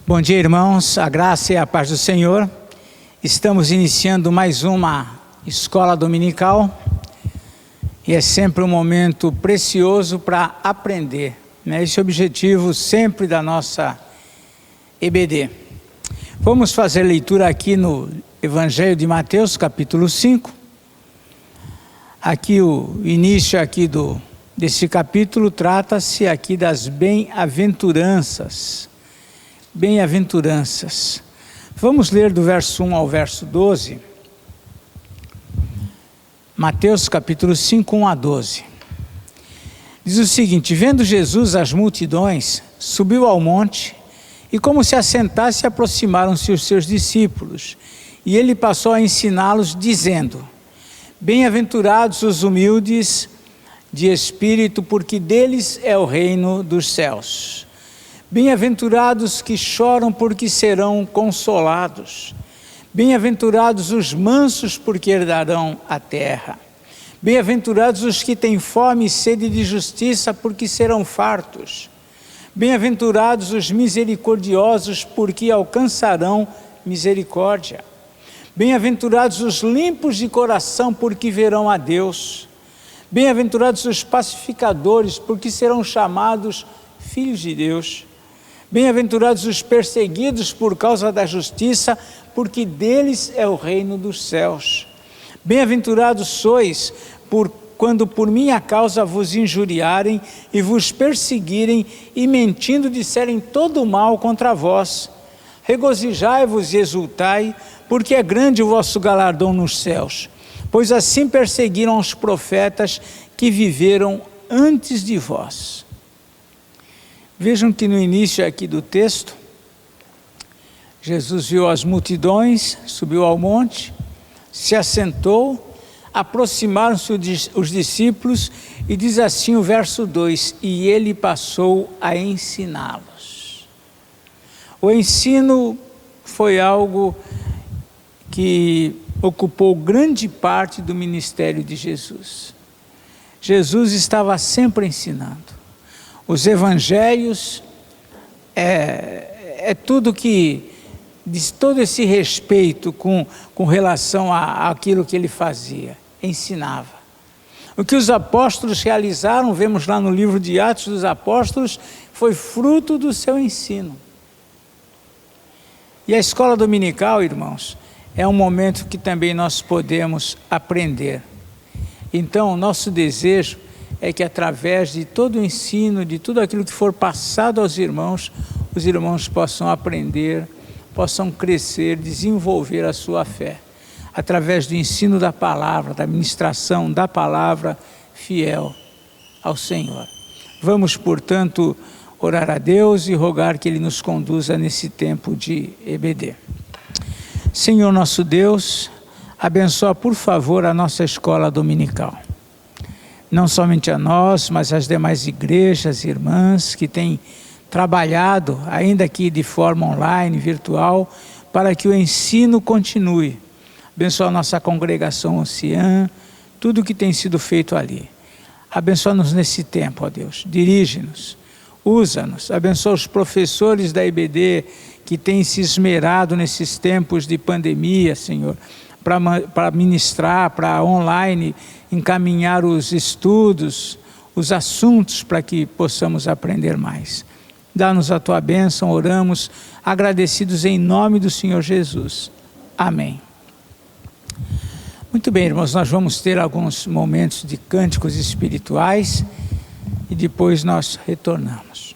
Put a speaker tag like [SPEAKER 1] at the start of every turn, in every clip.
[SPEAKER 1] Bom dia, irmãos, a graça e a paz do Senhor. Estamos iniciando mais uma escola dominical e é sempre um momento precioso para aprender, né? Esse é o objetivo sempre da nossa EBD. Vamos fazer leitura aqui no Evangelho de Mateus, capítulo 5. Aqui o início aqui desse capítulo trata-se aqui das bem-aventuranças. Bem-aventuranças. Vamos ler do verso 1 ao verso 12. Mateus capítulo 5, 1 a 12. Diz o seguinte: vendo Jesus as multidões, subiu ao monte, e como se assentasse, aproximaram-se os seus discípulos, e ele passou a ensiná-los, dizendo: bem-aventurados os humildes de espírito, porque deles é o reino dos céus. Bem-aventurados que choram, porque serão consolados. Bem-aventurados os mansos, porque herdarão a terra. Bem-aventurados os que têm fome e sede de justiça, porque serão fartos. Bem-aventurados os misericordiosos, porque alcançarão misericórdia. Bem-aventurados os limpos de coração, porque verão a Deus. Bem-aventurados os pacificadores, porque serão chamados filhos de Deus. Bem-aventurados os perseguidos por causa da justiça, porque deles é o reino dos céus. Bem-aventurados sois quando por minha causa vos injuriarem e vos perseguirem e mentindo disserem todo o mal contra vós. Regozijai-vos e exultai, porque é grande o vosso galardão nos céus, pois assim perseguiram os profetas que viveram antes de vós. Vejam que no início aqui do texto, Jesus viu as multidões, subiu ao monte, se assentou, aproximaram-se os discípulos e diz assim o verso 2, e ele passou a ensiná-los. O ensino foi algo que ocupou grande parte do ministério de Jesus. Jesus estava sempre ensinando. Os evangelhos é tudo que diz, todo esse respeito com relação àquilo que ele fazia, ensinava. O que os apóstolos realizaram, vemos lá no livro de Atos dos Apóstolos, foi fruto do seu ensino. E a escola dominical, irmãos, é um momento que também nós podemos aprender. Então, nosso desejo é que através de todo o ensino, de tudo aquilo que for passado aos irmãos, os irmãos possam aprender, possam crescer, desenvolver a sua fé, através do ensino da palavra, da ministração da palavra fiel ao Senhor. Vamos, portanto, orar a Deus e rogar que Ele nos conduza nesse tempo de EBD. Senhor nosso Deus, abençoa por favor a nossa escola dominical. Não somente a nós, mas as demais igrejas, irmãs que têm trabalhado, ainda que de forma online, virtual, para que o ensino continue. Abençoa a nossa congregação Oceã, tudo que tem sido feito ali. Abençoa-nos nesse tempo, ó Deus, dirige-nos, usa-nos, abençoa os professores da IBD que têm se esmerado nesses tempos de pandemia, Senhor, para ministrar, para online, encaminhar os estudos, os assuntos para que possamos aprender mais. Dá-nos a tua bênção, oramos, agradecidos em nome do Senhor Jesus. Amém. Muito bem, irmãos, nós vamos ter alguns momentos de cânticos espirituais e depois nós retornamos.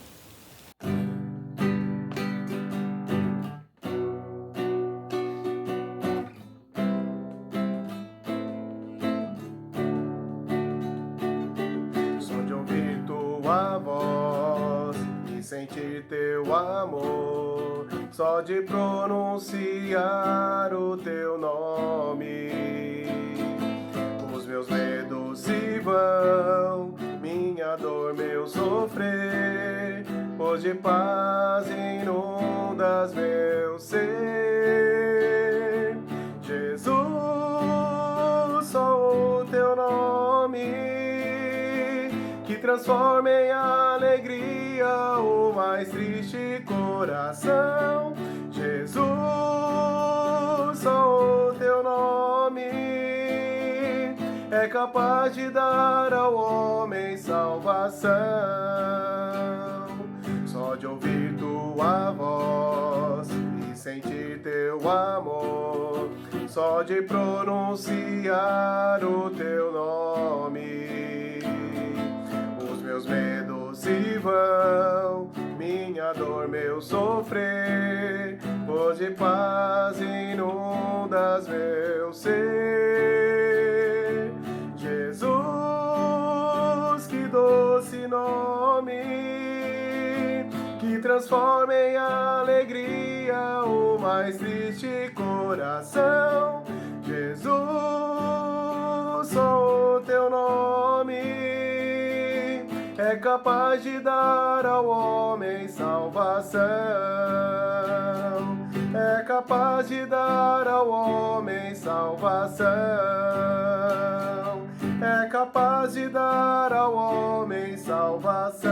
[SPEAKER 2] Sentir teu amor, só de pronunciar o teu nome, os meus medos se vão, minha dor, meu sofrer, pois de paz inundas meu ser. Jesus, só o teu nome que transforma em alegria o mais triste coração. Jesus, só o teu nome é capaz de dar ao homem salvação. Só de ouvir tua voz e sentir teu amor, só de pronunciar o teu nome, os meus medos se vão, minha dor, meu sofrer, hoje paz inundas meu ser. Jesus, que doce nome, que transforma em alegria o mais triste coração. Jesus, só o teu nome é capaz de dar ao homem salvação. É capaz de dar ao homem salvação. É capaz de dar ao homem salvação.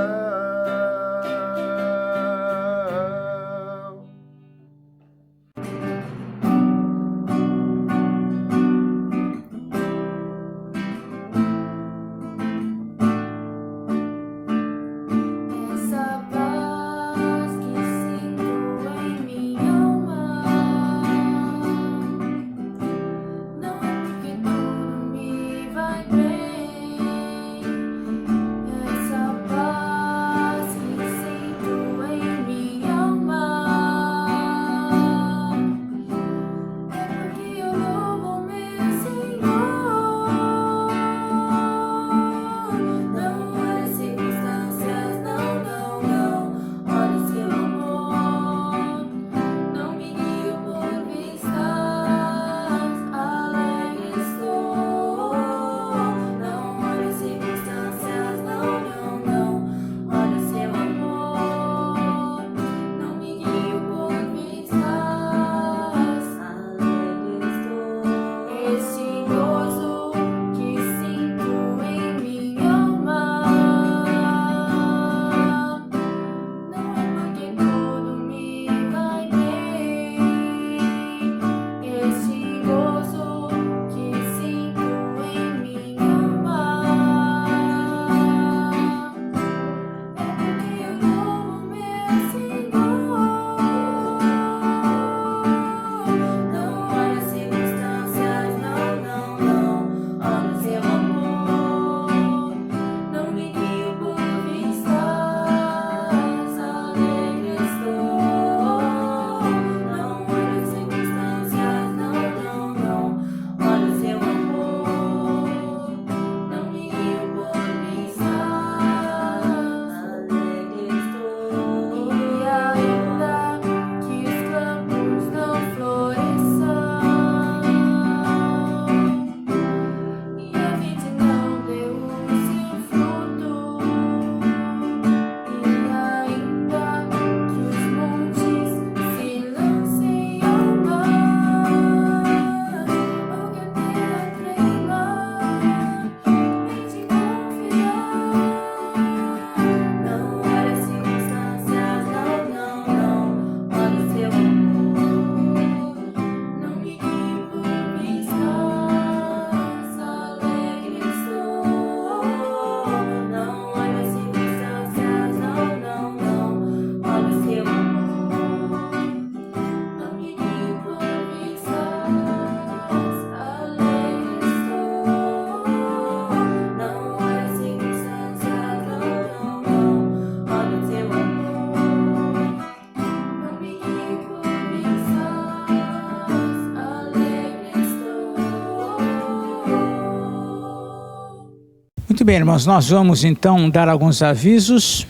[SPEAKER 1] Muito bem, irmãos, nós vamos então dar alguns avisos,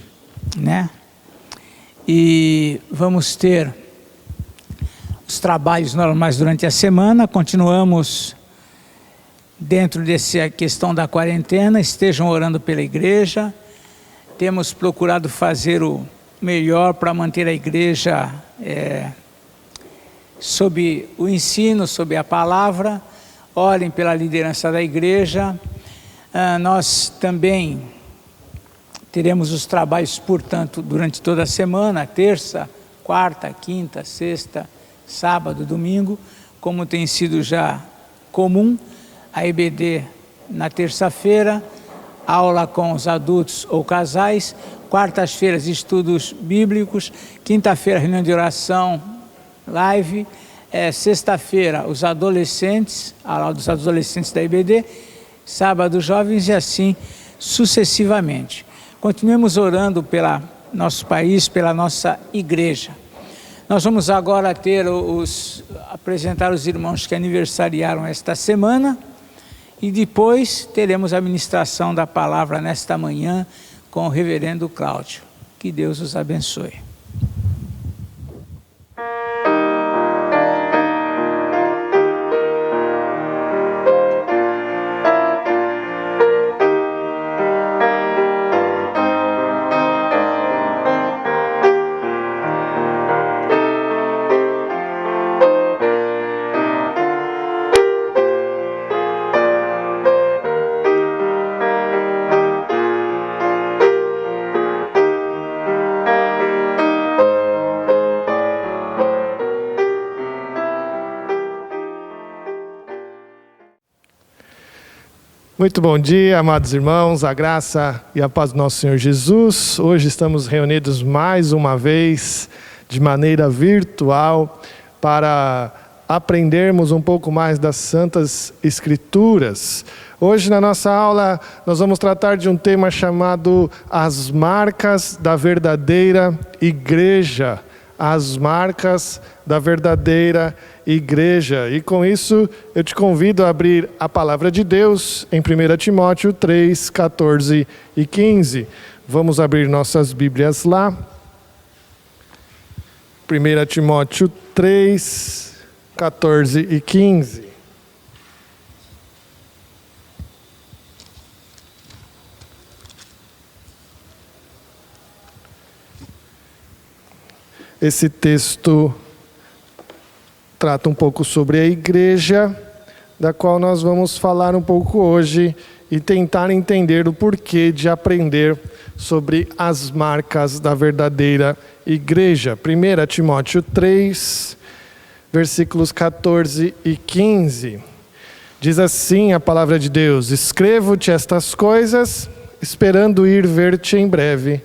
[SPEAKER 1] né? E vamos ter os trabalhos normais durante a semana. Continuamos dentro dessa questão da quarentena. Estejam orando pela igreja. Temos procurado fazer o melhor para manter a igreja sob o ensino, sob a palavra. Orem pela liderança da igreja. Nós também Teremos os trabalhos, portanto, durante toda a semana, terça, quarta, quinta, sexta, sábado, domingo, como tem sido já comum, a EBD na terça-feira, aula com os adultos ou casais, quartas-feiras estudos bíblicos, quinta-feira reunião de oração, live, sexta-feira os adolescentes, a aula dos adolescentes da EBD, sábado jovens e assim sucessivamente. Continuemos orando pelo nosso país, pela nossa igreja. Nós vamos agora apresentar os irmãos que aniversariaram esta semana e depois teremos a ministração da palavra nesta manhã com o reverendo Cláudio. Que Deus os abençoe.
[SPEAKER 2] Muito bom dia, amados irmãos, a graça e a paz do nosso Senhor Jesus. Hoje estamos reunidos mais uma vez, de maneira virtual, para aprendermos um pouco mais das Santas Escrituras. Hoje na nossa aula nós vamos tratar de um tema chamado As Marcas da Verdadeira Igreja. As marcas da verdadeira igreja. E com isso eu te convido a abrir a palavra de Deus em 1 Timóteo 3, 14 e 15. Vamos abrir nossas Bíblias lá. 1 Timóteo 3, 14 e 15. Esse texto trata um pouco sobre a igreja, da qual nós vamos falar um pouco hoje e tentar entender o porquê de aprender sobre as marcas da verdadeira igreja. 1 Timóteo 3, versículos 14 e 15. Diz assim a palavra de Deus: Escrevo-te estas coisas, esperando ir ver-te em breve,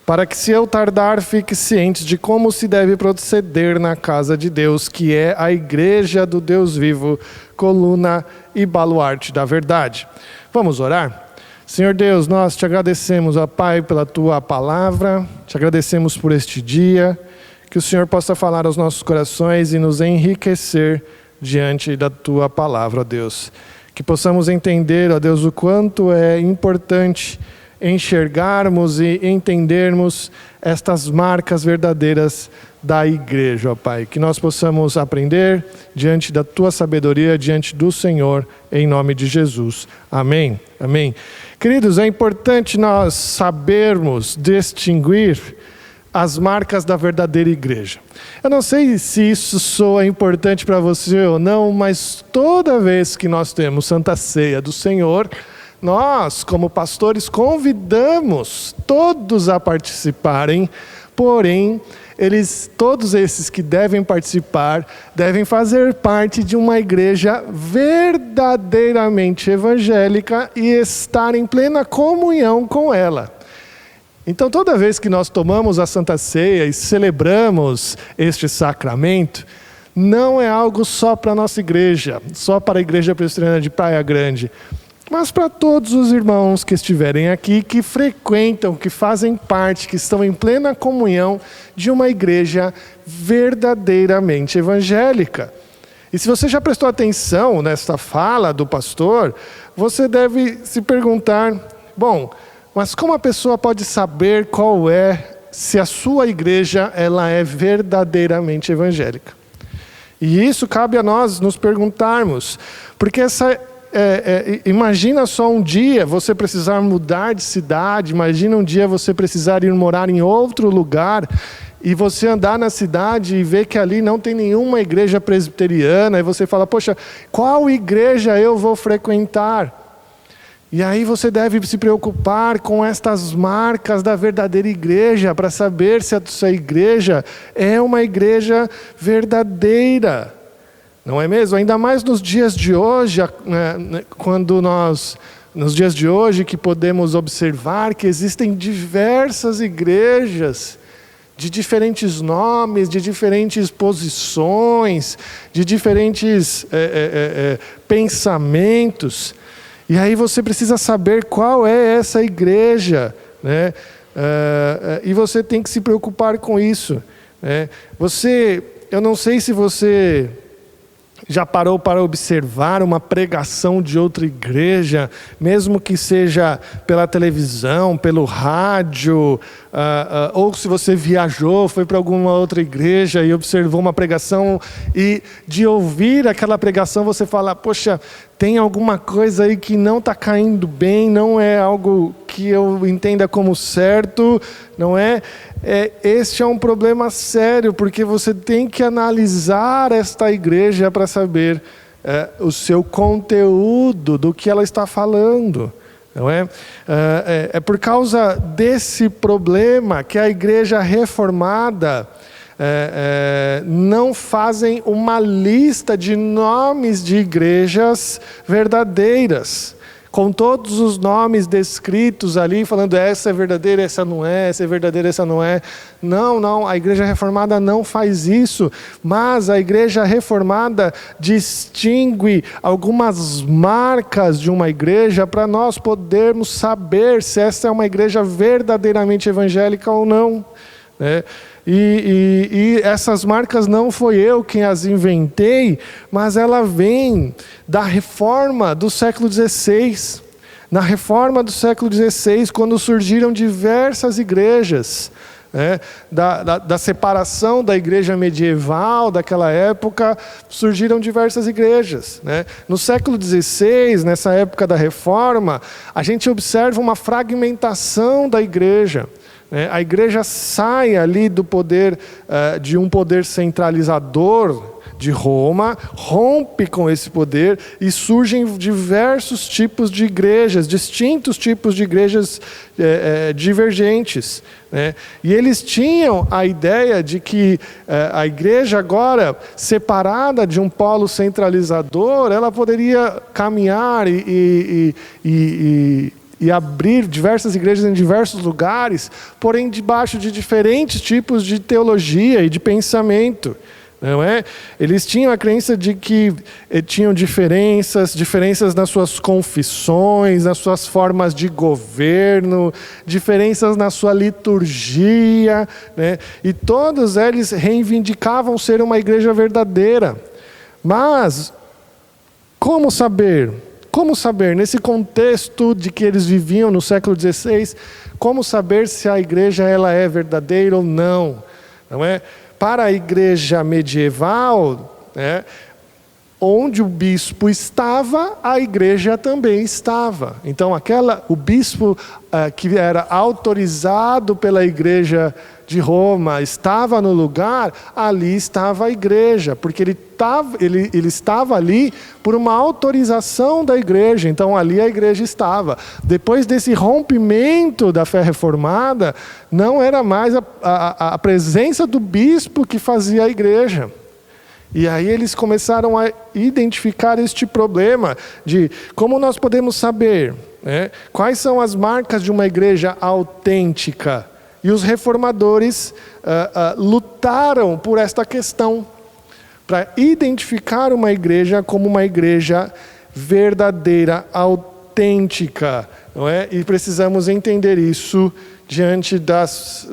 [SPEAKER 2] para que, se eu tardar, fique ciente de como se deve proceder na casa de Deus, que é a igreja do Deus vivo, coluna e baluarte da verdade. Vamos orar? Senhor Deus, nós te agradecemos, ó Pai, pela tua palavra, te agradecemos por este dia, que o Senhor possa falar aos nossos corações e nos enriquecer diante da tua palavra, ó Deus. Que possamos entender, ó Deus, o quanto é importante enxergarmos e entendermos estas marcas verdadeiras da igreja, ó Pai. Que nós possamos aprender diante da Tua sabedoria, diante do Senhor, em nome de Jesus. Amém. Amém. Queridos, é importante nós sabermos distinguir as marcas da verdadeira igreja. Eu não sei se isso soa importante para você ou não, mas toda vez que nós temos Santa Ceia do Senhor, nós, como pastores, convidamos todos a participarem, porém, todos esses que devem participar, devem fazer parte de uma igreja verdadeiramente evangélica e estar em plena comunhão com ela. Então, toda vez que nós tomamos a Santa Ceia e celebramos este sacramento, não é algo só para a nossa igreja, só para a Igreja Presbiteriana de Praia Grande, mas para todos os irmãos que estiverem aqui, que frequentam, que fazem parte, que estão em plena comunhão de uma igreja verdadeiramente evangélica. E se você já prestou atenção nesta fala do pastor, você deve se perguntar, bom, mas como a pessoa pode saber se a sua igreja ela é verdadeiramente evangélica? E isso cabe a nós nos perguntarmos, porque imagina só um dia você precisar mudar de cidade, imagina um dia você precisar ir morar em outro lugar e você andar na cidade e ver que ali não tem nenhuma igreja presbiteriana e você fala, poxa, qual igreja eu vou frequentar? E aí você deve se preocupar com estas marcas da verdadeira igreja, para saber se a sua igreja é uma igreja verdadeira. Não é mesmo? Ainda mais nos dias de hoje, nos dias de hoje que podemos observar que existem diversas igrejas, de diferentes nomes, de diferentes posições, de diferentes pensamentos. E aí você precisa saber qual é essa igreja, né? E você tem que se preocupar com isso, né? Eu não sei se você já parou para observar uma pregação de outra igreja, mesmo que seja pela televisão, pelo rádio, ou se você viajou, foi para alguma outra igreja e observou uma pregação, e de ouvir aquela pregação você fala, poxa, tem alguma coisa aí que não está caindo bem, não é algo que eu entenda como certo, não é? Este é um problema sério, porque você tem que analisar esta igreja para saber o seu conteúdo, do que ela está falando. Não é? É por causa desse problema que a igreja reformada não fazem uma lista de nomes de igrejas verdadeiras, com todos os nomes descritos ali, falando essa é verdadeira, essa não é, essa é verdadeira, essa não é. Não, a igreja reformada não faz isso, mas a igreja reformada distingue algumas marcas de uma igreja para nós podermos saber se essa é uma igreja verdadeiramente evangélica ou não, né? E essas marcas não foi eu quem as inventei, mas ela vem da reforma do século XVI. Na reforma do século XVI, quando surgiram diversas igrejas, né, da separação da igreja medieval daquela época, surgiram diversas igrejas, né? No século XVI, nessa época da reforma, a gente observa uma fragmentação da igreja. A igreja sai ali do poder, de um poder centralizador de Roma, rompe com esse poder e surgem diversos tipos de igrejas, distintos tipos de igrejas divergentes, né? E eles tinham a ideia de que a igreja agora, separada de um polo centralizador, ela poderia caminhar e abrir diversas igrejas em diversos lugares, porém debaixo de diferentes tipos de teologia e de pensamento, não é? Eles tinham a crença de que tinham diferenças nas suas confissões, nas suas formas de governo, diferenças na sua liturgia, né? E todos eles reivindicavam ser uma igreja verdadeira. Mas, como saber? Como saber, nesse contexto de que eles viviam no século XVI, como saber se a igreja ela é verdadeira ou não? Não é? Para a igreja medieval, né, onde o bispo estava, a igreja também estava. Então, o bispo que era autorizado pela igreja de Roma estava no lugar, ali estava a igreja, porque ele estava ali por uma autorização da igreja, então ali a igreja estava. Depois desse rompimento da fé reformada, não era mais a presença do bispo que fazia a igreja. E aí eles começaram a identificar este problema de como nós podemos saber, né, quais são as marcas de uma igreja autêntica. E os reformadores lutaram por esta questão, para identificar uma igreja como uma igreja verdadeira, autêntica, não é? E precisamos entender isso diante das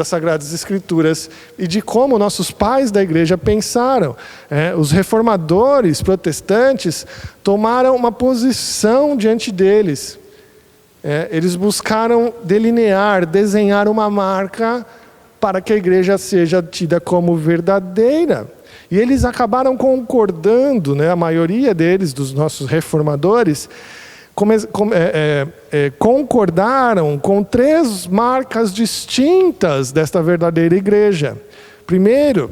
[SPEAKER 2] Sagradas Escrituras e de como nossos pais da igreja pensaram. Os reformadores protestantes tomaram uma posição diante deles. Eles buscaram desenhar uma marca para que a igreja seja tida como verdadeira. E eles acabaram concordando, né, a maioria deles, dos nossos reformadores, concordaram com 3 marcas distintas desta verdadeira igreja. Primeiro,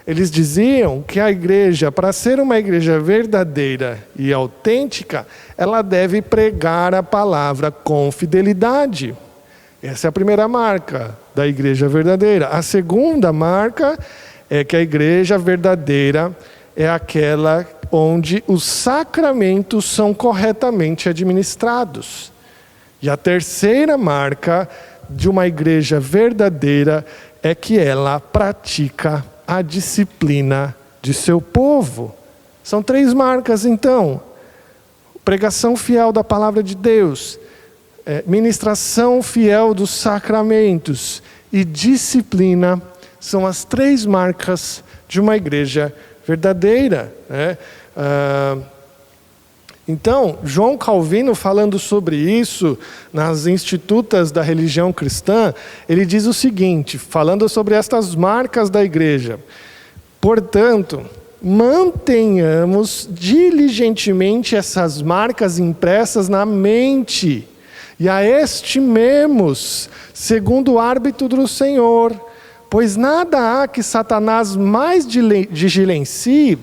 [SPEAKER 2] Eles diziam que a igreja, para ser uma igreja verdadeira e autêntica, ela deve pregar a palavra com fidelidade. Essa é a primeira marca da igreja verdadeira. A segunda marca é que a igreja verdadeira é aquela onde os sacramentos são corretamente administrados. E a terceira marca de uma igreja verdadeira é que ela pratica a disciplina de seu povo. São 3 marcas, então: pregação fiel da palavra de Deus, ministração fiel dos sacramentos e disciplina. São as 3 marcas de uma igreja verdadeira, né? Então, João Calvino, falando sobre isso nas Institutas da Religião Cristã, ele diz o seguinte, falando sobre estas marcas da igreja: portanto, mantenhamos diligentemente essas marcas impressas na mente e a estimemos segundo o árbitro do Senhor, pois nada há que Satanás mais diligencie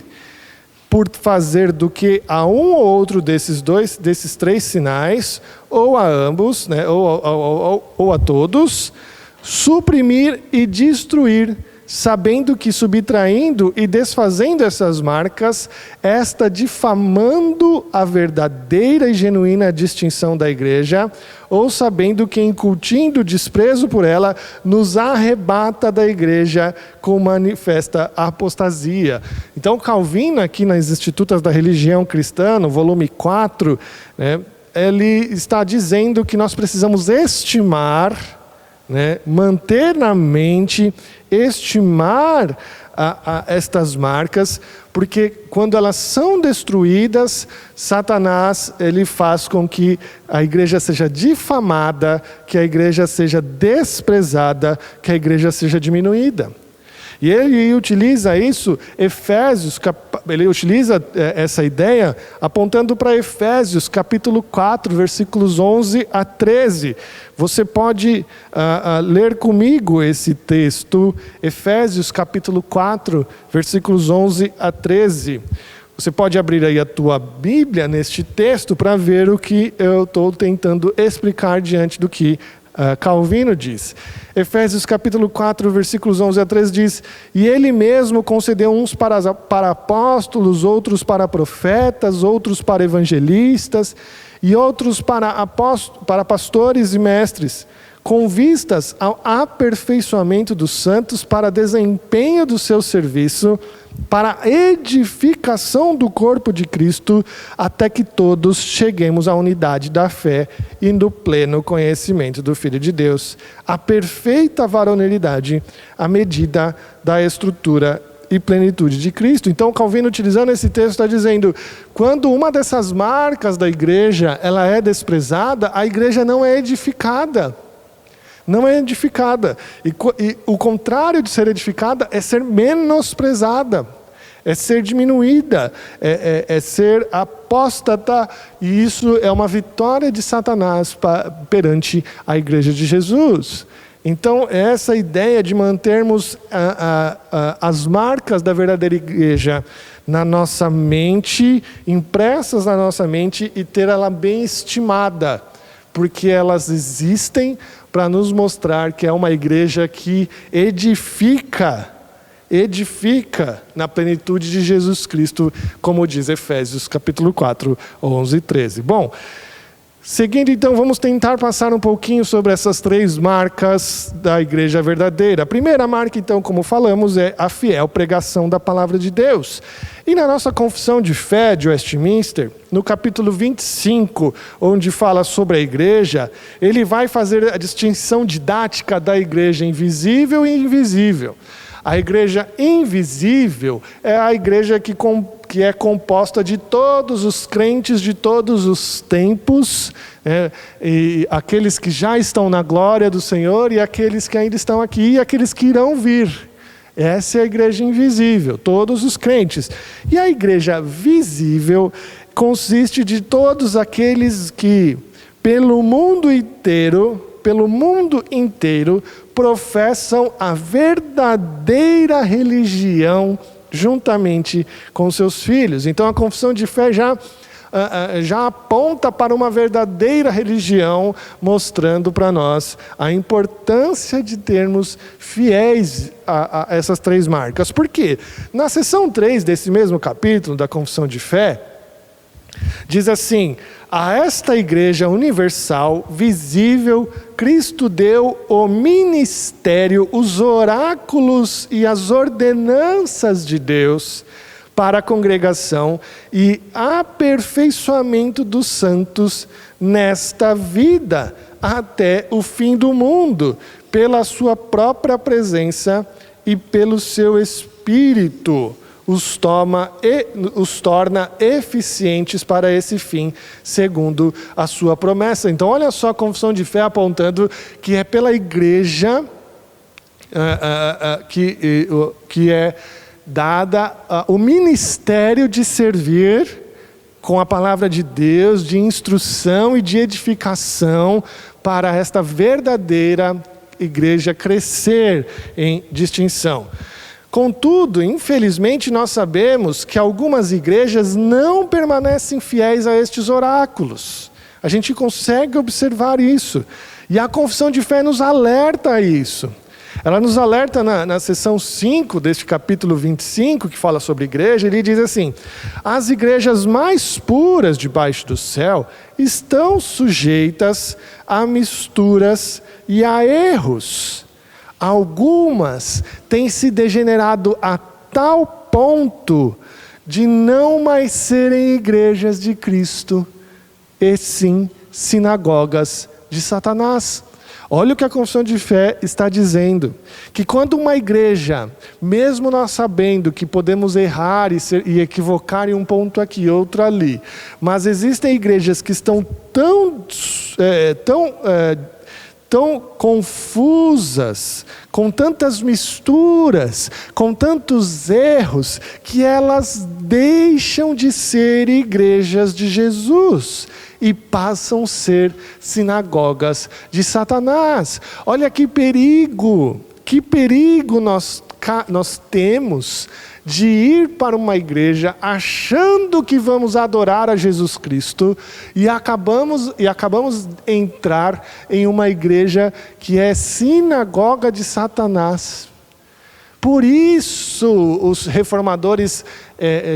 [SPEAKER 2] por fazer do que a um ou outro desses 3 sinais, ou a ambos, né, ou a todos, suprimir e destruir, sabendo que subtraindo e desfazendo essas marcas, esta difamando a verdadeira e genuína distinção da igreja, ou sabendo que incutindo desprezo por ela, nos arrebata da igreja com manifesta apostasia. Então Calvino, aqui nas Institutas da Religião Cristã, no volume 4, né, ele está dizendo que nós precisamos estimar, né, manter na mente, estimar estas marcas, porque quando elas são destruídas, Satanás ele faz com que a igreja seja difamada, que a igreja seja desprezada, que a igreja seja diminuída. E ele utiliza isso, ele utiliza essa ideia apontando para Efésios capítulo 4, versículos 11 a 13. Você pode ler comigo esse texto, Efésios capítulo 4, versículos 11 a 13. Você pode abrir aí a tua Bíblia neste texto para ver o que eu estou tentando explicar diante do que Calvino diz. Efésios capítulo 4, versículos 11 a 13 diz: e ele mesmo concedeu uns para apóstolos, outros para profetas, outros para evangelistas e outros para pastores e mestres, com vistas ao aperfeiçoamento dos santos, para desempenho do seu serviço, para a edificação do corpo de Cristo, até que todos cheguemos à unidade da fé e no pleno conhecimento do Filho de Deus, a perfeita varonilidade, à medida da estrutura e plenitude de Cristo. Então Calvino, utilizando esse texto, está dizendo: quando uma dessas marcas da igreja ela é desprezada, a igreja não é edificada. Não é edificada. E o contrário de ser edificada é ser menosprezada, é ser diminuída, é ser apóstata. E isso é uma vitória de Satanás perante a igreja de Jesus. Então, essa ideia de mantermos as marcas da verdadeira igreja na nossa mente, impressas na nossa mente, e ter ela bem estimada, porque elas existem para nos mostrar que é uma igreja que edifica na plenitude de Jesus Cristo, como diz Efésios capítulo 4, 11 e 13. Bom, seguindo então, vamos tentar passar um pouquinho sobre essas 3 marcas da igreja verdadeira. A primeira marca, então, como falamos, é a fiel pregação da palavra de Deus. E na nossa confissão de fé de Westminster, no capítulo 25, onde fala sobre a igreja, ele vai fazer a distinção didática da igreja invisível e invisível. A igreja invisível é a igreja que é composta de todos os crentes de todos os tempos, e aqueles que já estão na glória do Senhor, e aqueles que ainda estão aqui, e aqueles que irão vir. Essa é a igreja invisível, todos os crentes. E a igreja visível consiste de todos aqueles que, pelo mundo inteiro, pelo mundo inteiro professam a verdadeira religião juntamente com seus filhos. Então a confissão de fé já aponta para uma verdadeira religião, mostrando para nós a importância de termos fiéis a essas 3 marcas. Por quê? Na seção 3 desse mesmo capítulo da confissão de fé, diz assim: a esta igreja universal, visível, Cristo deu o ministério, os oráculos e as ordenanças de Deus para a congregação e aperfeiçoamento dos santos nesta vida, até o fim do mundo, pela sua própria presença e pelo seu Espírito, os torna eficientes para esse fim, segundo a sua promessa. Então olha só a confissão de fé apontando que é pela igreja que é dada o ministério de servir com a palavra de Deus, de instrução e de edificação, para esta verdadeira igreja crescer em distinção. Contudo, infelizmente, nós sabemos que algumas igrejas não permanecem fiéis a estes oráculos. A gente consegue observar isso. E a confissão de fé nos alerta a isso. Ela nos alerta na seção 5 deste capítulo 25, que fala sobre igreja. Ele diz assim: as igrejas mais puras debaixo do céu estão sujeitas a misturas e a erros. Algumas têm se degenerado a tal ponto de não mais serem igrejas de Cristo, e sim sinagogas de Satanás. Olha o que a confissão de fé está dizendo, que quando uma igreja, mesmo nós sabendo que podemos errar e equivocar em um ponto aqui e outro ali, mas existem igrejas que estão tão confusas, com tantas misturas, com tantos erros, que elas deixam de ser igrejas de Jesus e passam a ser sinagogas de Satanás. Olha que perigo nós temos de ir para uma igreja achando que vamos adorar a Jesus Cristo e acabamos entrar em uma igreja que é sinagoga de Satanás. Por isso os reformadores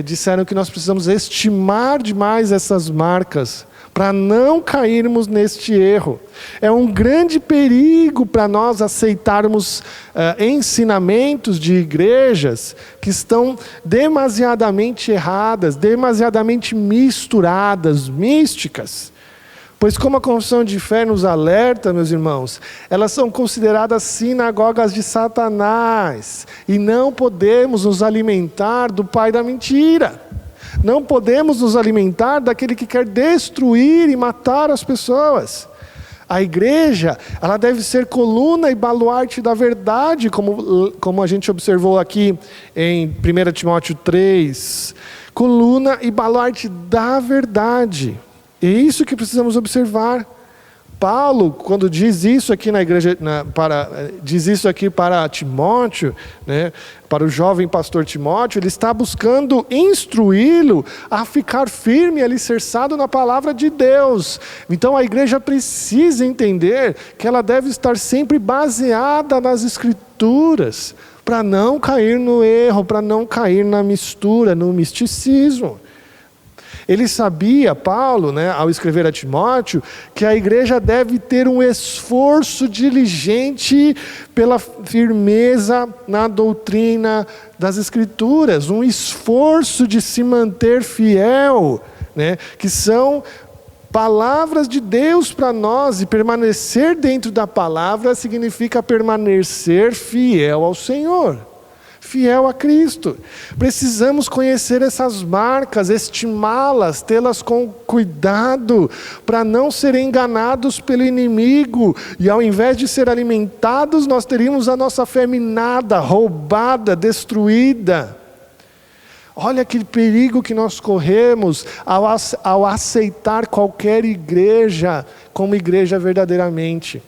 [SPEAKER 2] disseram que nós precisamos estimar demais essas marcas, para não cairmos neste erro. É um grande perigo para nós aceitarmos ensinamentos de igrejas que estão demasiadamente erradas, demasiadamente misturadas, místicas. Pois como a confissão de fé nos alerta, meus irmãos, elas são consideradas sinagogas de Satanás, e não podemos nos alimentar do pai da mentira. Não podemos nos alimentar daquele que quer destruir e matar as pessoas. A igreja, ela deve ser coluna e baluarte da verdade, como a gente observou aqui em 1 Timóteo 3. Coluna e baluarte da verdade. É isso que precisamos observar. Paulo, quando diz isso aqui na igreja, diz isso aqui para Timóteo, né, para o jovem pastor Timóteo, ele está buscando instruí-lo a ficar firme e alicerçado na palavra de Deus. Então a igreja precisa entender que ela deve estar sempre baseada nas Escrituras, para não cair no erro, para não cair na mistura, no misticismo. Ele sabia, Paulo, ao escrever a Timóteo, que a igreja deve ter um esforço diligente pela firmeza na doutrina das Escrituras, um esforço de se manter fiel, que são palavras de Deus para nós, e permanecer dentro da palavra significa permanecer fiel ao Senhor. Fiel a Cristo. Precisamos conhecer essas marcas, estimá-las, tê-las com cuidado, para não ser enganados pelo inimigo, e ao invés de ser alimentados, nós teríamos a nossa fé minada, roubada, destruída. Olha que perigo que nós corremos ao aceitar qualquer igreja como igreja verdadeiramente.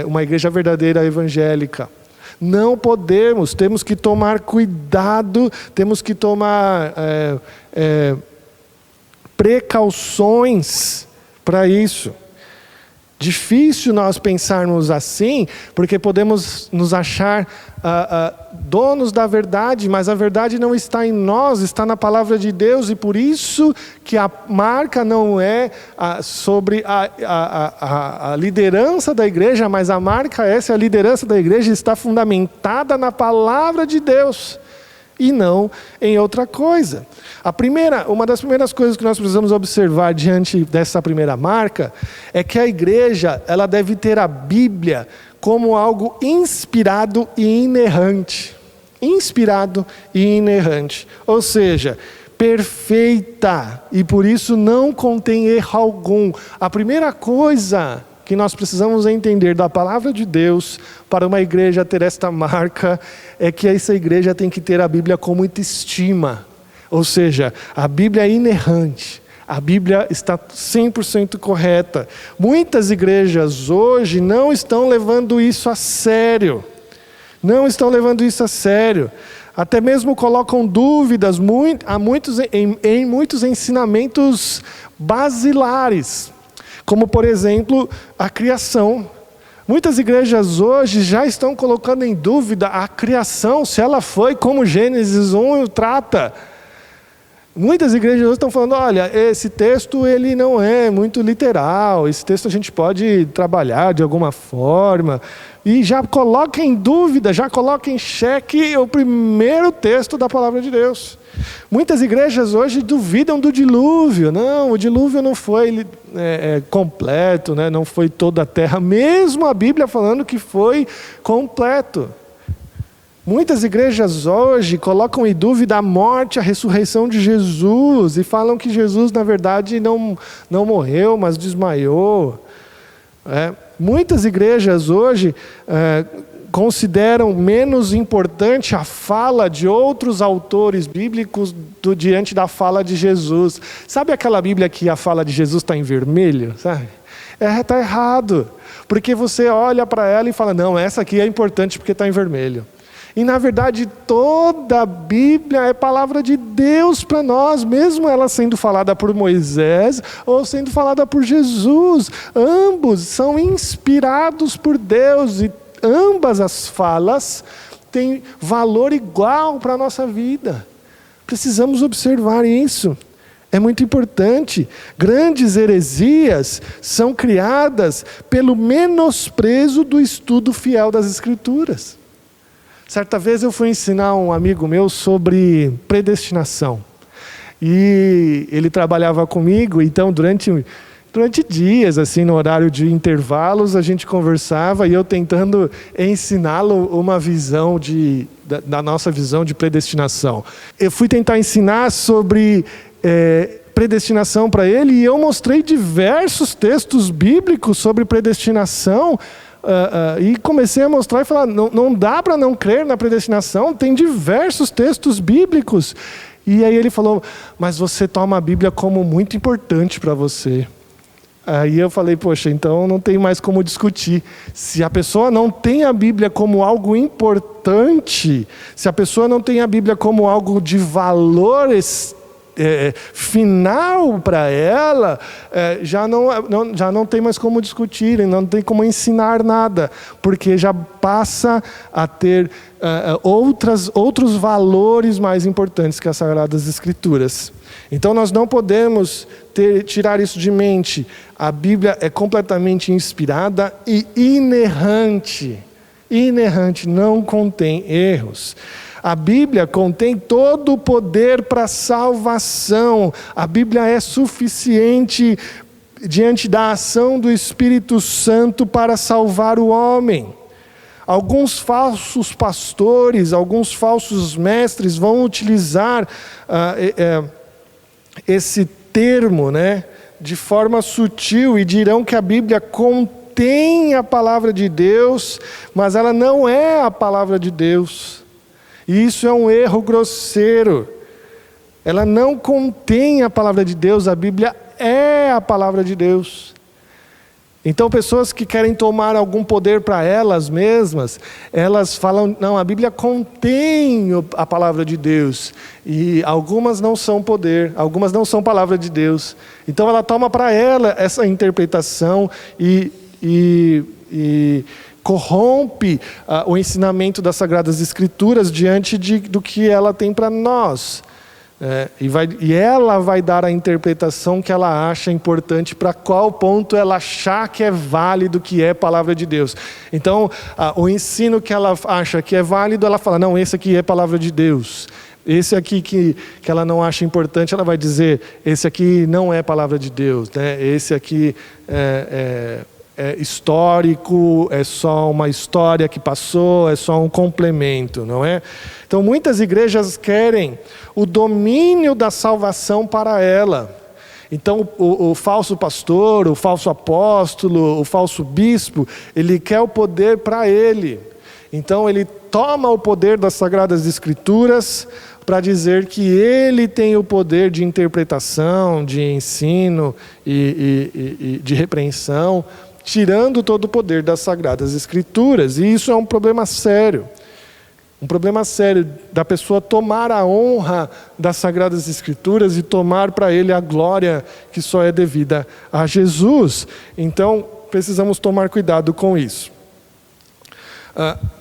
[SPEAKER 2] uma igreja verdadeira evangélica. Não podemos, temos que tomar cuidado, temos que tomar precauções para isso. Difícil nós pensarmos assim, porque podemos nos achar donos da verdade, mas a verdade não está em nós, está na palavra de Deus, e por isso que a marca não é sobre a liderança da igreja, mas a marca a liderança da igreja está fundamentada na palavra de Deus, e não em outra coisa. Uma das primeiras coisas que nós precisamos observar diante dessa primeira marca é que a igreja, ela deve ter a Bíblia como algo inspirado e inerrante. Inspirado e inerrante. Ou seja, perfeita, e por isso não contém erro algum. A primeira coisa que nós precisamos entender da palavra de Deus para uma igreja ter esta marca é que essa igreja tem que ter a Bíblia com muita estima. Ou seja, a Bíblia é inerrante, a Bíblia está 100% correta. Muitas igrejas hoje não estão levando isso a sério. Não estão levando isso a sério. Até mesmo colocam dúvidas em muitos ensinamentos basilares. Como, por exemplo, a criação. Muitas igrejas hoje já estão colocando em dúvida a criação, se ela foi como Gênesis 1 trata. Muitas igrejas hoje estão falando, olha, esse texto ele não é muito literal, esse texto a gente pode trabalhar de alguma forma, e já coloca em dúvida, já coloca em xeque o primeiro texto da palavra de Deus. Muitas igrejas hoje duvidam do dilúvio. Não, o dilúvio não foi completo, né? Não foi toda a terra, mesmo a Bíblia falando que foi completo. Muitas igrejas hoje colocam em dúvida a morte, a ressurreição de Jesus, e falam que Jesus, na verdade, não morreu, mas desmaiou. Muitas igrejas hoje consideram menos importante a fala de outros autores bíblicos diante da fala de Jesus. Sabe aquela Bíblia que a fala de Jesus está em vermelho? Está errado, porque você olha para ela e fala, não, essa aqui é importante porque está em vermelho. E na verdade toda a Bíblia é palavra de Deus para nós, mesmo ela sendo falada por Moisés ou sendo falada por Jesus. Ambos são inspirados por Deus e ambas as falas têm valor igual para a nossa vida. Precisamos observar isso. É muito importante. Grandes heresias são criadas pelo menosprezo do estudo fiel das Escrituras. Certa vez eu fui ensinar um amigo meu sobre predestinação. E ele trabalhava comigo, então durante dias, assim, no horário de intervalos, a gente conversava e eu tentando ensiná-lo uma visão da nossa visão de predestinação. Eu fui tentar ensinar sobre predestinação para ele e eu mostrei diversos textos bíblicos sobre predestinação. E comecei a mostrar e falar, não dá para não crer na predestinação, tem diversos textos bíblicos. E aí ele falou, mas você toma a Bíblia como muito importante para você. Aí eu falei, poxa, então não tem mais como discutir. Se a pessoa não tem a Bíblia como algo importante, se a pessoa não tem a Bíblia como algo de valor final para ela, já não tem mais como discutir, não tem como ensinar nada, porque já passa a ter outros valores mais importantes que as Sagradas Escrituras. Então nós não podemos tirar isso de mente. A Bíblia é completamente inspirada e inerrante. Inerrante, não contém erros. A Bíblia contém todo o poder para salvação. A Bíblia é suficiente diante da ação do Espírito Santo para salvar o homem. Alguns falsos pastores, alguns falsos mestres vão utilizar esse termo, né, de forma sutil e dirão que a Bíblia contém a palavra de Deus, mas ela não é a palavra de Deus. E isso é um erro grosseiro. Ela não contém a palavra de Deus, a Bíblia é a palavra de Deus. Então, pessoas que querem tomar algum poder para elas mesmas, elas falam, não, a Bíblia contém a palavra de Deus. E algumas não são poder, algumas não são palavra de Deus. Então, ela toma para ela essa interpretação e corrompe o ensinamento das Sagradas Escrituras diante do que ela tem para nós. E ela vai dar a interpretação que ela acha importante para qual ponto ela achar que é válido, que é palavra de Deus. Então, o ensino que ela acha que é válido, ela fala, não, esse aqui é palavra de Deus. Esse aqui que ela não acha importante, ela vai dizer, esse aqui não é palavra de Deus, né? Esse aqui é histórico, é só uma história que passou, é só um complemento, não é? Então, muitas igrejas querem o domínio da salvação para ela. Então, o falso pastor, o falso apóstolo, o falso bispo, ele quer o poder para ele. Então, ele toma o poder das Sagradas Escrituras para dizer que ele tem o poder de interpretação, de ensino e de repreensão, tirando todo o poder das Sagradas Escrituras. E isso é um problema sério. Um problema sério da pessoa tomar a honra das Sagradas Escrituras e tomar para ele a glória que só é devida a Jesus. Então, precisamos tomar cuidado com isso.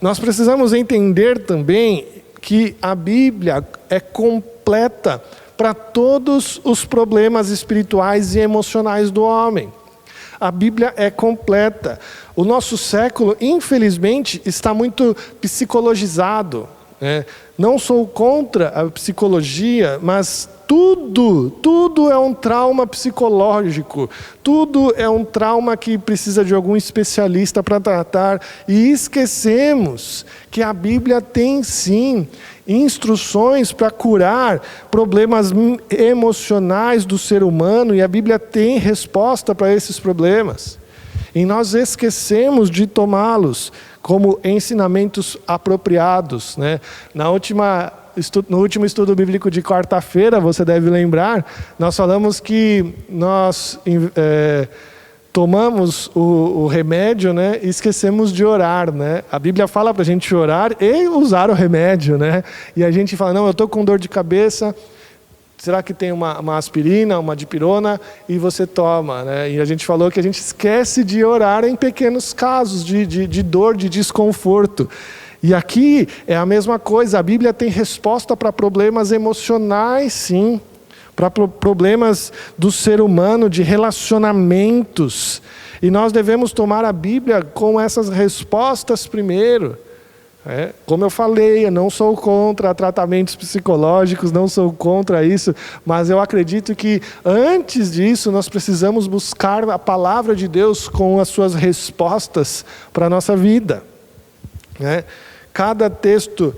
[SPEAKER 2] Nós precisamos entender também que a Bíblia é completa para todos os problemas espirituais e emocionais do homem. A Bíblia é completa. O nosso século, infelizmente, está muito psicologizado, né? Não sou contra a psicologia, mas tudo é um trauma psicológico. Tudo é um trauma que precisa de algum especialista para tratar. E esquecemos que a Bíblia tem, sim, instruções para curar problemas emocionais do ser humano, e a Bíblia tem resposta para esses problemas. E nós esquecemos de tomá-los como ensinamentos apropriados, né? No último estudo bíblico de quarta-feira, você deve lembrar, nós falamos que nós tomamos o remédio, né, e esquecemos de orar, né? A Bíblia fala para a gente orar e usar o remédio, né? E a gente fala, não, eu estou com dor de cabeça, será que tem uma aspirina, uma dipirona? E você toma, né? E a gente falou que a gente esquece de orar em pequenos casos de dor, de desconforto. E aqui é a mesma coisa, a Bíblia tem resposta para problemas emocionais, sim, para problemas do ser humano, de relacionamentos. E nós devemos tomar a Bíblia com essas respostas primeiro. Como eu falei, eu não sou contra tratamentos psicológicos, não sou contra isso, mas eu acredito que antes disso nós precisamos buscar a palavra de Deus com as suas respostas para a nossa vida. Cada texto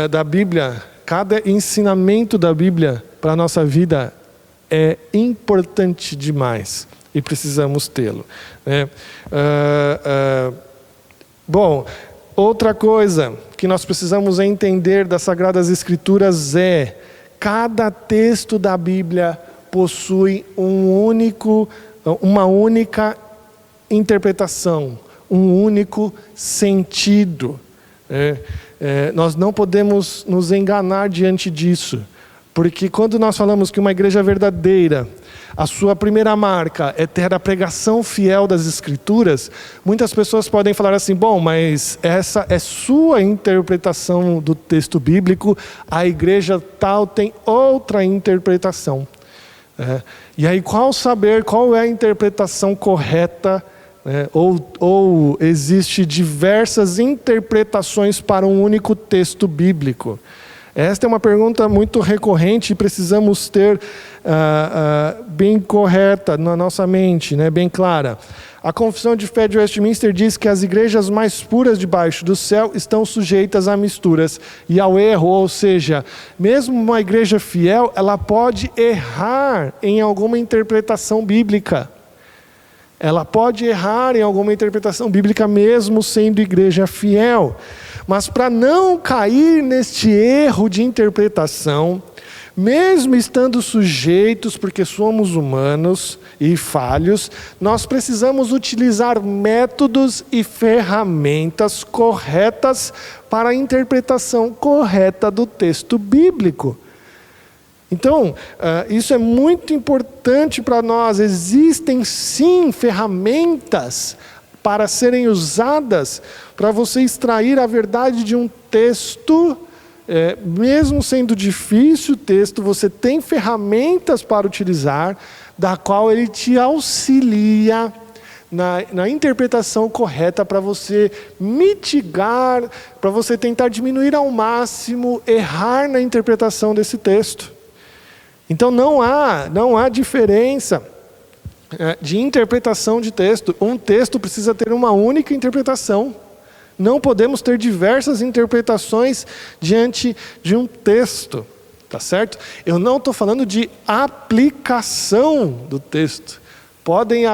[SPEAKER 2] da Bíblia, cada ensinamento da Bíblia para a nossa vida é importante demais e precisamos tê-lo. Bom, outra coisa que nós precisamos entender das Sagradas Escrituras é: cada texto da Bíblia possui uma única interpretação, um único sentido. Nós não podemos nos enganar diante disso, porque quando nós falamos que uma igreja verdadeira, a sua primeira marca é ter a pregação fiel das Escrituras, muitas pessoas podem falar assim, bom, mas essa é sua interpretação do texto bíblico, a igreja tal tem outra interpretação. E aí qual é a interpretação correta? Ou existe diversas interpretações para um único texto bíblico? Esta é uma pergunta muito recorrente e precisamos ter bem correta na nossa mente, né? Bem clara. A Confissão de Fé de Westminster diz que as igrejas mais puras debaixo do céu estão sujeitas a misturas e ao erro, ou seja, mesmo uma igreja fiel, ela pode errar em alguma interpretação bíblica. Ela pode errar em alguma interpretação bíblica mesmo sendo igreja fiel. Mas para não cair neste erro de interpretação, Mesmo estando sujeitos, porque somos humanos e falhos, nós precisamos utilizar métodos e ferramentas corretas para a interpretação correta do texto bíblico. Então, isso é muito importante para nós. Existem sim ferramentas para serem usadas para você extrair a verdade de um texto. Mesmo sendo difícil o texto, você tem ferramentas para utilizar, da qual ele te auxilia na interpretação correta para você mitigar, para você tentar diminuir ao máximo, errar na interpretação desse texto. Então não há diferença de interpretação de texto. Um texto precisa ter uma única interpretação. Não podemos ter diversas interpretações diante de um texto, tá certo? Eu não estou falando de aplicação do texto. Pode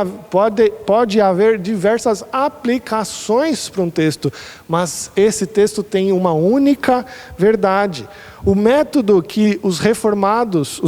[SPEAKER 2] haver diversas aplicações para um texto, mas esse texto tem uma única verdade. O método que os reformadores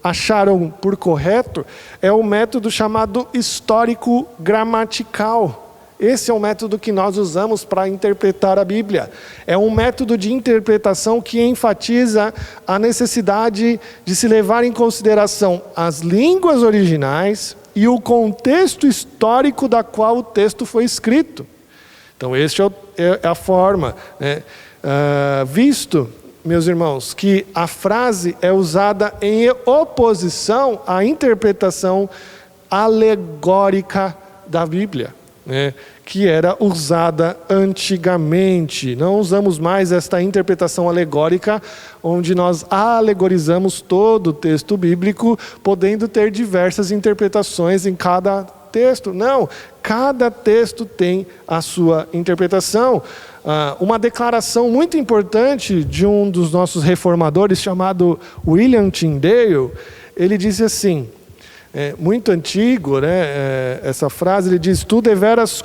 [SPEAKER 2] acharam por correto é o método chamado histórico-gramatical. Esse é o método que nós usamos para interpretar a Bíblia. É um método de interpretação que enfatiza a necessidade de se levar em consideração as línguas originais e o contexto histórico da qual o texto foi escrito. Então, esta é a forma, né? Visto, meus irmãos, que a frase é usada em oposição à interpretação alegórica da Bíblia, né, que era usada antigamente. Não usamos mais esta interpretação alegórica, onde nós alegorizamos todo o texto bíblico, podendo ter diversas interpretações em cada texto. Não, cada texto tem a sua interpretação. Uma declaração muito importante de um dos nossos reformadores, chamado William Tyndale, ele disse assim, muito antigo, né, essa frase, ele diz: tu deverás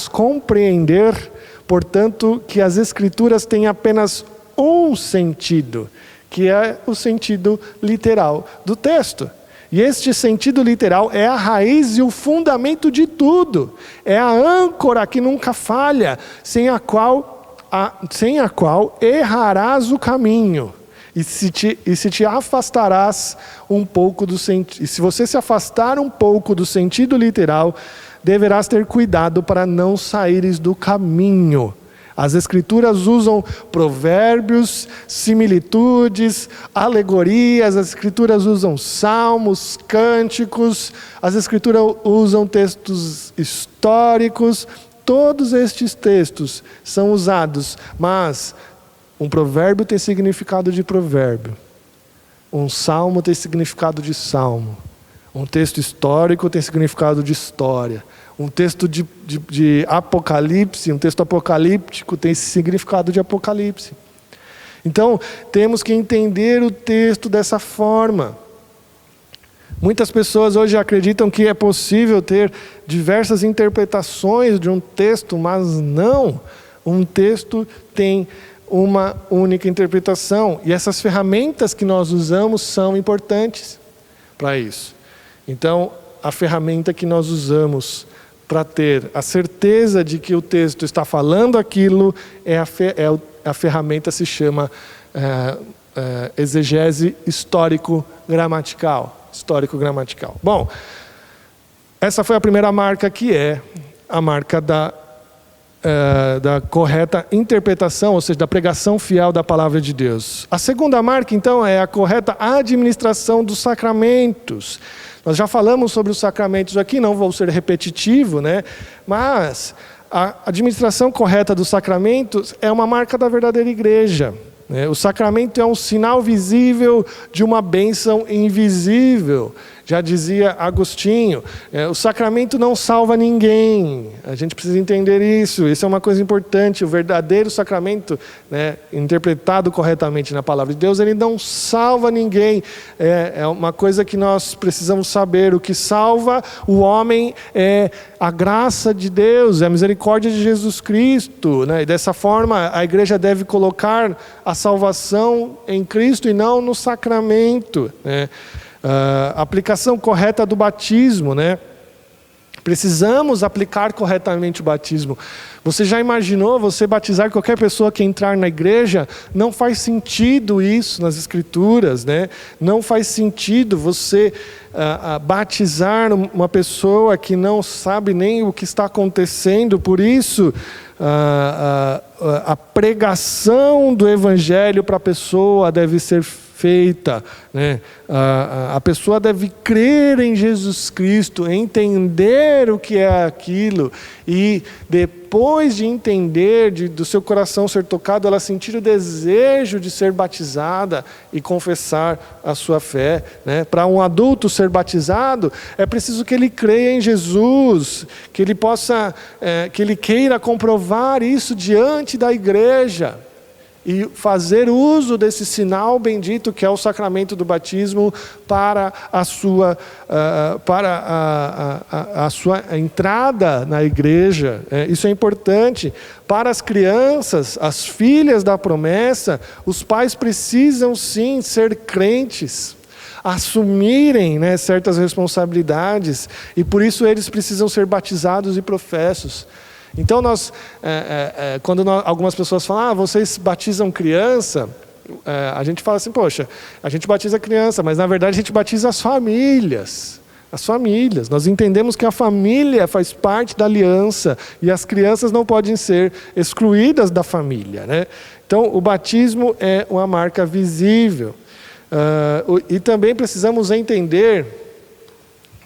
[SPEAKER 2] compreender, portanto, que as Escrituras têm apenas um sentido, que é o sentido literal do texto. E este sentido literal é a raiz e o fundamento de tudo. É a âncora que nunca falha, sem a qual errarás o caminho. E se te afastarás um pouco do sentido, e se você se afastar um pouco do sentido literal, deverás ter cuidado para não saíres do caminho. As Escrituras usam provérbios, similitudes, alegorias, as Escrituras usam salmos, cânticos, as Escrituras usam textos históricos. Todos estes textos são usados, mas um provérbio tem significado de provérbio. Um salmo tem significado de salmo. Um texto histórico tem significado de história. Um texto de Apocalipse, um texto apocalíptico tem significado de Apocalipse. Então, temos que entender o texto dessa forma. Muitas pessoas hoje acreditam que é possível ter diversas interpretações de um texto, mas não. Um texto tem uma única interpretação. E essas ferramentas que nós usamos são importantes para isso. Então, a ferramenta que nós usamos para ter a certeza de que o texto está falando aquilo, a ferramenta se chama exegese histórico-gramatical. Histórico-gramatical. Bom, essa foi a primeira marca, que é a marca da correta interpretação, ou seja, da pregação fiel da palavra de Deus. A segunda marca, então, é a correta administração dos sacramentos. Nós já falamos sobre os sacramentos aqui, não vou ser repetitivo, né? Mas a administração correta dos sacramentos é uma marca da verdadeira igreja. O sacramento é um sinal visível de uma bênção invisível. Já dizia Agostinho, o sacramento não salva ninguém. A gente precisa entender isso. Isso é uma coisa importante. O verdadeiro sacramento, né, interpretado corretamente na palavra de Deus, ele não salva ninguém. É uma coisa que nós precisamos saber. O que salva o homem é a graça de Deus, é a misericórdia de Jesus Cristo, né? E dessa forma a igreja deve colocar a salvação em Cristo e não no sacramento, né? A aplicação correta do batismo, né? Precisamos aplicar corretamente o batismo. Você já imaginou você batizar qualquer pessoa que entrar na igreja? Não faz sentido isso nas Escrituras, né? Não faz sentido você batizar uma pessoa que não sabe nem o que está acontecendo. Por isso, a pregação do Evangelho para a pessoa deve ser feita, né? A pessoa deve crer em Jesus Cristo, entender o que é aquilo, e depois de entender, do seu coração ser tocado, ela sentir o desejo de ser batizada e confessar a sua fé, né? Para um adulto ser batizado, é preciso que ele creia em Jesus, que ele possa, que ele queira comprovar isso diante da igreja, e fazer uso desse sinal bendito que é o sacramento do batismo para a sua entrada na igreja. Isso é importante. Para as crianças, as filhas da promessa, os pais precisam sim ser crentes, assumirem, né, certas responsabilidades, e por isso eles precisam ser batizados e professos. Então quando algumas pessoas falam, vocês batizam criança, a gente fala assim, poxa, a gente batiza criança, mas na verdade a gente batiza as famílias. As famílias, nós entendemos que a família faz parte da aliança, e as crianças não podem ser excluídas da família, né? Então o batismo é uma marca visível, e também precisamos entender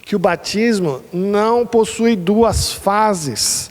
[SPEAKER 2] que o batismo não possui duas fases.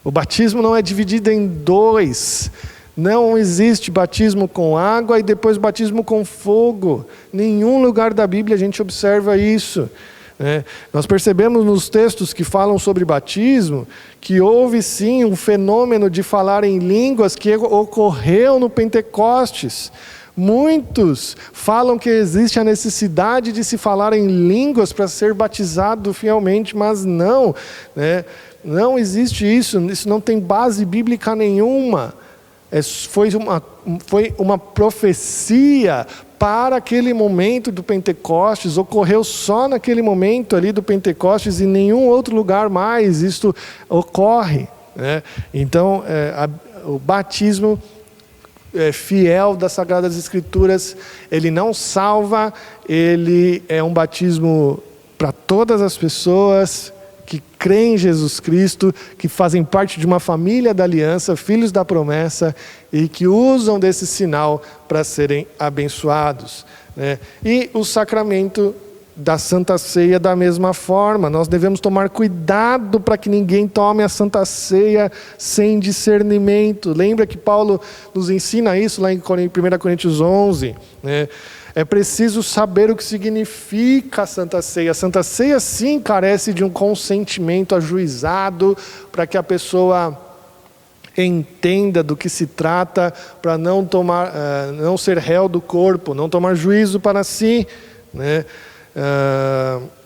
[SPEAKER 2] O batismo não é dividido em dois. Não existe batismo com água e depois batismo com fogo. Nenhum lugar da Bíblia a gente observa isso, né? Nós percebemos nos textos que falam sobre batismo que houve sim um fenômeno de falar em línguas que ocorreu no Pentecostes. Muitos falam que existe a necessidade de se falar em línguas para ser batizado fielmente, mas não, né? Não existe isso não tem base bíblica nenhuma. Foi uma profecia para aquele momento do Pentecostes, ocorreu só naquele momento ali do Pentecostes, e em nenhum outro lugar mais isto ocorre, né? Então, o batismo fiel das Sagradas Escrituras, ele não salva, ele é um batismo para todas as pessoas que creem em Jesus Cristo, que fazem parte de uma família da aliança, filhos da promessa, e que usam desse sinal para serem abençoados, né? E o sacramento da Santa Ceia da mesma forma. Nós devemos tomar cuidado para que ninguém tome a Santa Ceia sem discernimento. Lembra que Paulo nos ensina isso lá em 1 Coríntios 11, né? É preciso saber o que significa a Santa Ceia. A Santa Ceia sim carece de um consentimento ajuizado para que a pessoa entenda do que se trata, para não ser réu do corpo, não tomar juízo para si, né?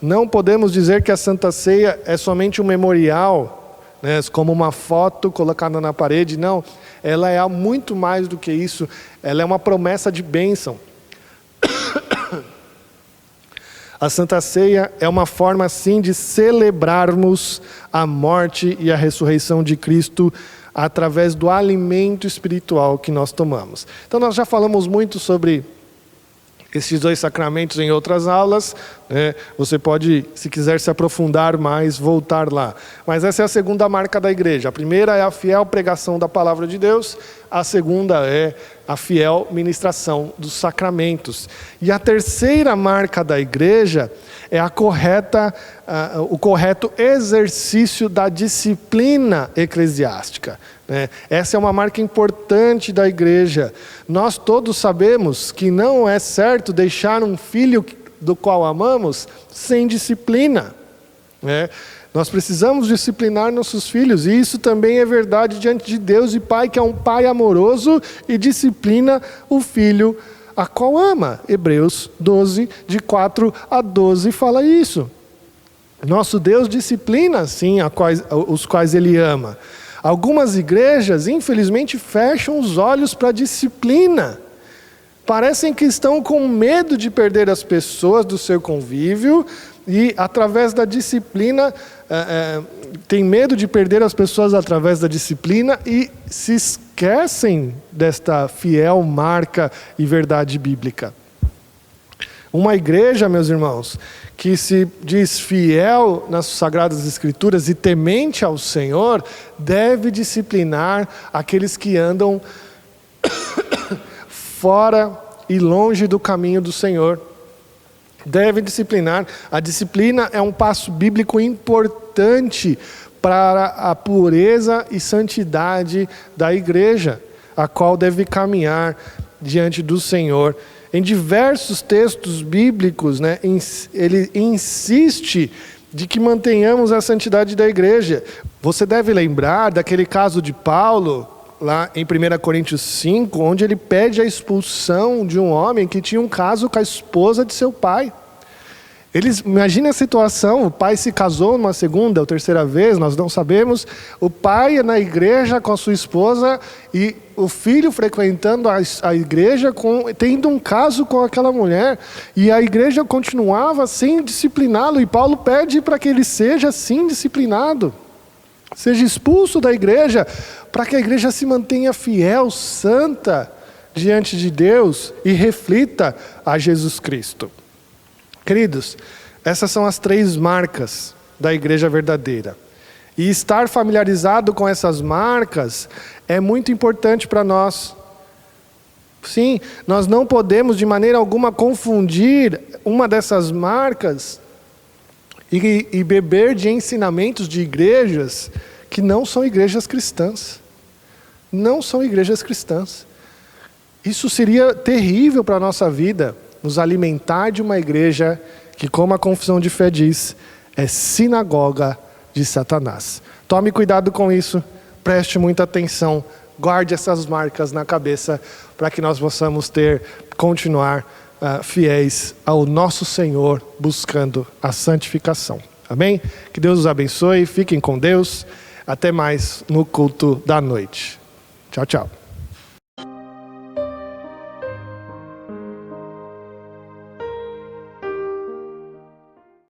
[SPEAKER 2] Não podemos dizer que a Santa Ceia é somente um memorial, né, como uma foto colocada na parede. Não, ela é muito mais do que isso. Ela é uma promessa de bênção. A Santa Ceia é uma forma assim de celebrarmos a morte e a ressurreição de Cristo através do alimento espiritual que nós tomamos. Então nós já falamos muito sobre esses dois sacramentos em outras aulas, né? Você pode, se quiser se aprofundar mais, voltar lá. Mas essa é a segunda marca da igreja. A primeira é a fiel pregação da palavra de Deus. A segunda é a fiel ministração dos sacramentos. E a terceira marca da igreja é o correto exercício da disciplina eclesiástica, né? Essa é uma marca importante da igreja. Nós todos sabemos que não é certo deixar um filho do qual amamos sem disciplina, né? Nós precisamos disciplinar nossos filhos, e isso também é verdade diante de Deus e Pai, que é um Pai amoroso e disciplina o filho a qual ama. Hebreus 12, de 4 a 12, fala isso. Nosso Deus disciplina, sim, os quais Ele ama. Algumas igrejas, infelizmente, fecham os olhos para a disciplina. Parecem que estão com medo de perder as pessoas do seu convívio e, através da disciplina, tem medo de perder as pessoas através da disciplina e se esquecem desta fiel marca e verdade bíblica. Uma igreja, meus irmãos, que se diz fiel nas Sagradas Escrituras e temente ao Senhor, deve disciplinar aqueles que andam fora e longe do caminho do Senhor. Deve disciplinar. A disciplina é um passo bíblico importante para a pureza e santidade da igreja, a qual deve caminhar diante do Senhor. Em diversos textos bíblicos, né, ele insiste de que mantenhamos a santidade da igreja. Você deve lembrar daquele caso de Paulo, lá em 1 Coríntios 5, onde ele pede a expulsão de um homem que tinha um caso com a esposa de seu pai. Imagine a situação, o pai se casou uma segunda ou terceira vez, nós não sabemos, o pai na igreja com a sua esposa e o filho frequentando a igreja, tendo um caso com aquela mulher, e a igreja continuava sem discipliná-lo, e Paulo pede para que ele seja assim disciplinado, seja expulso da igreja, para que a igreja se mantenha fiel, santa, diante de Deus e reflita a Jesus Cristo. Queridos, essas são as 3 marcas da igreja verdadeira. E estar familiarizado com essas marcas é muito importante para nós. Sim, nós não podemos de maneira alguma confundir uma dessas marcas e beber de ensinamentos de igrejas que não são igrejas cristãs. Não são igrejas cristãs. Isso seria terrível para a nossa vida, nos alimentar de uma igreja que, como a confissão de fé diz, é sinagoga de Satanás. Tome cuidado com isso, preste muita atenção, guarde essas marcas na cabeça, para que nós possamos continuar fiéis ao nosso Senhor, buscando a santificação. Amém? Que Deus os abençoe, fiquem com Deus, até mais no culto da noite. Tchau, tchau.